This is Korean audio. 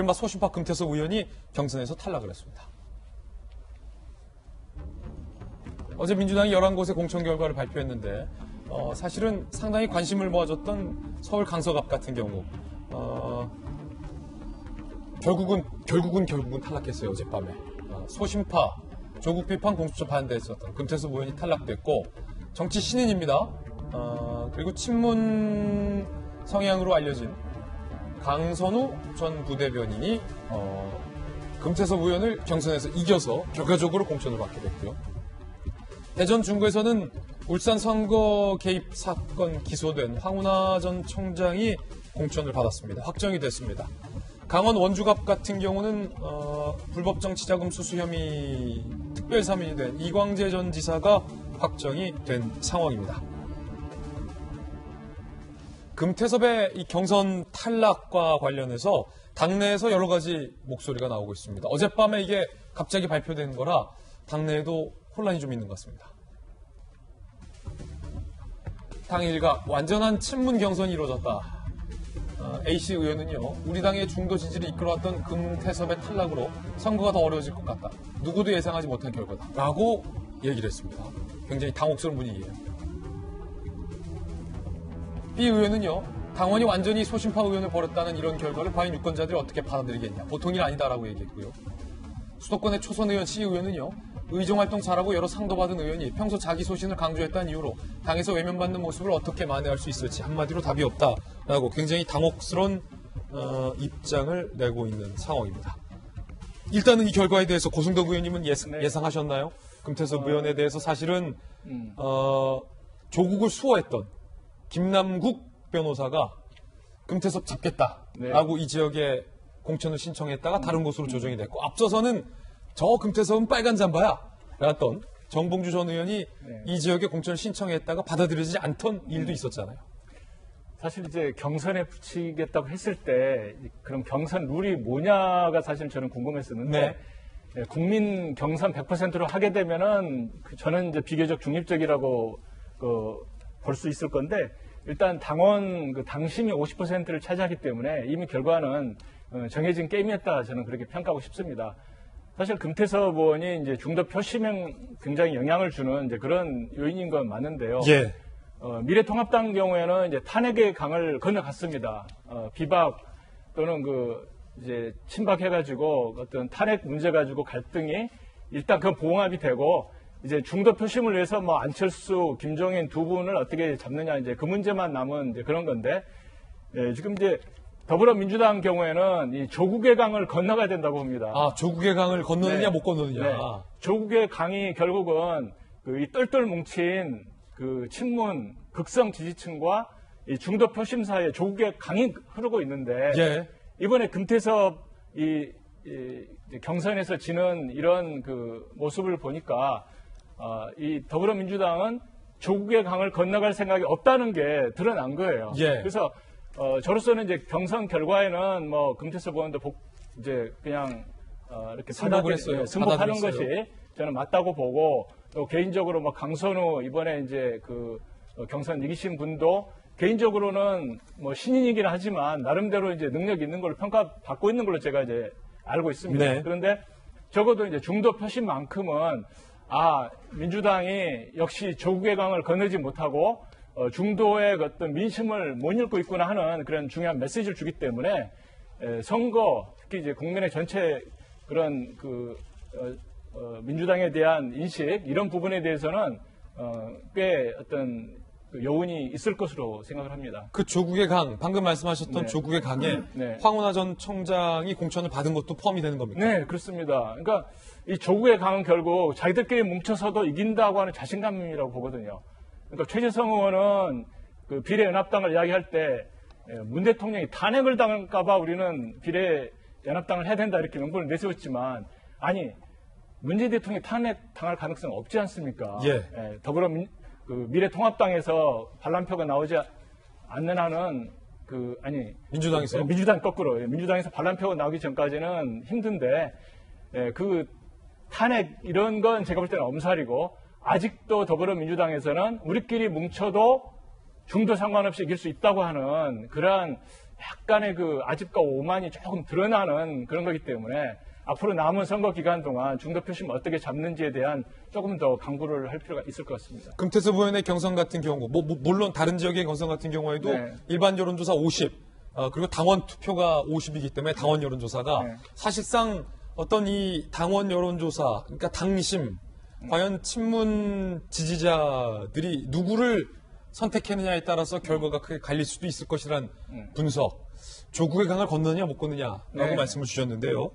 이른바 소신파 금태섭 의원이 경선에서 탈락을 했습니다. 어제 민주당이 11곳의 공천 결과를 발표했는데 사실은 상당히 관심을 모아줬던 서울 강서갑 같은 경우 결국은 탈락했어요. 어젯밤에 소신파 조국 비판 공수처 반대했었던 금태섭 의원이 탈락됐고 정치 신인입니다. 그리고 친문 성향으로 알려진 강선우 전 부대변인이 금태섭 의원을 경선에서 이겨서 결과적으로 공천을 받게 됐고요. 대전 중구에서는 울산 선거 개입 사건 기소된 황운하 전 청장이 공천을 받았습니다. 확정이 됐습니다. 강원 원주갑 같은 경우는 불법 정치자금 수수 혐의 특별사면이 된 이광재 전 지사가 확정이 된 상황입니다. 금태섭의 이 경선 탈락과 관련해서 당내에서 여러 가지 목소리가 나오고 있습니다. 어젯밤에 이게 갑자기 발표된 거라 당내에도 혼란이 좀 있는 것 같습니다. 당일과 완전한 친문 경선이 이루어졌다. A씨 의원은요, 우리 당의 중도 지지를 이끌어왔던 금태섭의 탈락으로 선거가 더 어려워질 것 같다. 누구도 예상하지 못한 결과다. 라고 얘기를 했습니다. 굉장히 당혹스러운 분위기예요. B 의원은요, 당원이 완전히 소신파 의원을 버렸다는 이런 결과를 과연 유권자들이 어떻게 받아들이겠냐. 보통 일 아니다라고 얘기했고요. 수도권의 초선 의원 C 의원은요, 의정활동 잘하고 여러 상도 받은 의원이 평소 자기 소신을 강조했다는 이유로 당에서 외면받는 모습을 어떻게 만회할 수 있을지 한마디로 답이 없다라고 굉장히 당혹스러운 입장을 내고 있는 상황입니다. 일단은 이 결과에 대해서 고승덕 의원님은 예상하셨나요? 금태섭 의원에 대해서 사실은 조국을 수호했던 김남국 변호사가 금태섭 잡겠다라고 이 지역에 공천을 신청했다가 다른 곳으로 조정이 됐고 앞서서는 저 금태섭은 빨간 잠바야 라던 정봉주 전 의원이 이 지역에 공천을 신청했다가 받아들여지지 않던 일도 있었잖아요. 사실 이제 경선에 붙이겠다고 했을 때 그럼 경선 룰이 뭐냐가 사실 저는 궁금했었는데 국민 경선 100%로 하게 되면은 저는 이제 비교적 중립적이라고 볼 수 있을 건데 일단 당원 당심이 50%를 차지하기 때문에 이미 결과는 정해진 게임이었다 저는 그렇게 평가하고 싶습니다. 사실 금태섭 의원이 이제 중도 표심에 굉장히 영향을 주는 이제 그런 요인인 건 맞는데요. 예. 미래통합당 경우에는 이제 탄핵의 강을 건너갔습니다. 비박 또는 이제 친박해가지고 어떤 탄핵 문제 가지고 갈등이 일단 그 봉합이 되고 이제 중도 표심을 위해서 뭐 안철수, 김종인 두 분을 어떻게 잡느냐 이제 그 문제만 남은 이제 그런 건데 지금 이제 더불어민주당 경우에는 이 조국의 강을 건너가야 된다고 봅니다. 아, 조국의 강을 건너느냐 못 건너느냐. 네. 조국의 강이 결국은 이 똘똘 뭉친 친문 극성 지지층과 이 중도 표심 사이에 조국의 강이 흐르고 있는데 이번에 금태섭 경선에서 지는 이런 모습을 보니까 이 더불어민주당은 조국의 강을 건너갈 생각이 없다는 게 드러난 거예요. 그래서 저로서는 이제 경선 결과에는 뭐 금태섭 의원도 이제 그냥 이렇게 승복을 했어요. 승복하는 것이 저는 맞다고 보고 또 개인적으로 뭐 강선우 이번에 이제 경선 이기신 분도 개인적으로는 뭐 신인이긴 하지만 나름대로 이제 능력 있는 걸로 평가받고 있는 걸로 제가 이제 알고 있습니다. 그런데 적어도 이제 중도 표심만큼은 민주당이 역시 조국의 강을 건너지 못하고 중도의 어떤 민심을 못 읽고 있구나 하는 그런 중요한 메시지를 주기 때문에 선거 특히 이제 국민의 전체 그런 민주당에 대한 인식 이런 부분에 대해서는 꽤 어떤 여운이 있을 것으로 생각을 합니다. 그 조국의 강, 방금 말씀하셨던 조국의 강에 황운하 전 청장이 공천을 받은 것도 포함이 되는 겁니까? 네, 그렇습니다. 그러니까 이 조국의 강은 결국 자기들끼리 뭉쳐서도 이긴다고 하는 자신감이라고 보거든요. 그러니까 최재성 의원은 비례연합당을 이야기할 때 문 대통령이 탄핵을 당할까봐 우리는 비례연합당을 해야 된다 이렇게 명분을 내세웠지만 아니 문재인 대통령이 탄핵 당할 가능성은 없지 않습니까? 미래통합당에서 반란표가 나오지 않는 한은 민주당에서 민주당 거꾸로 민주당에서 반란표가 나오기 전까지는 힘든데 탄핵 이런 건 제가 볼 때는 엄살이고 아직도 더불어민주당에서는 우리끼리 뭉쳐도 중도 상관없이 이길 수 있다고 하는 그러한 약간의 그 아집과 오만이 조금 드러나는 그런 거기 때문에 앞으로 남은 선거 기간 동안 중도 표심 어떻게 잡는지에 대한 조금 더 강구를 할 필요가 있을 것 같습니다. 금태섭 의원의 경선 같은 경우, 물론 다른 지역의 경선 같은 경우에도 네. 일반 여론조사 50, 그리고 당원 투표가 50이기 때문에 당원 여론조사가 네. 사실상 어떤 이 당원 여론조사, 그러니까 당심, 과연 친문 지지자들이 누구를 선택했느냐에 따라서 결과가 크게 갈릴 수도 있을 것이란 분석. 조국의 강을 건너느냐 못 건너냐라고 네. 말씀을 주셨는데요.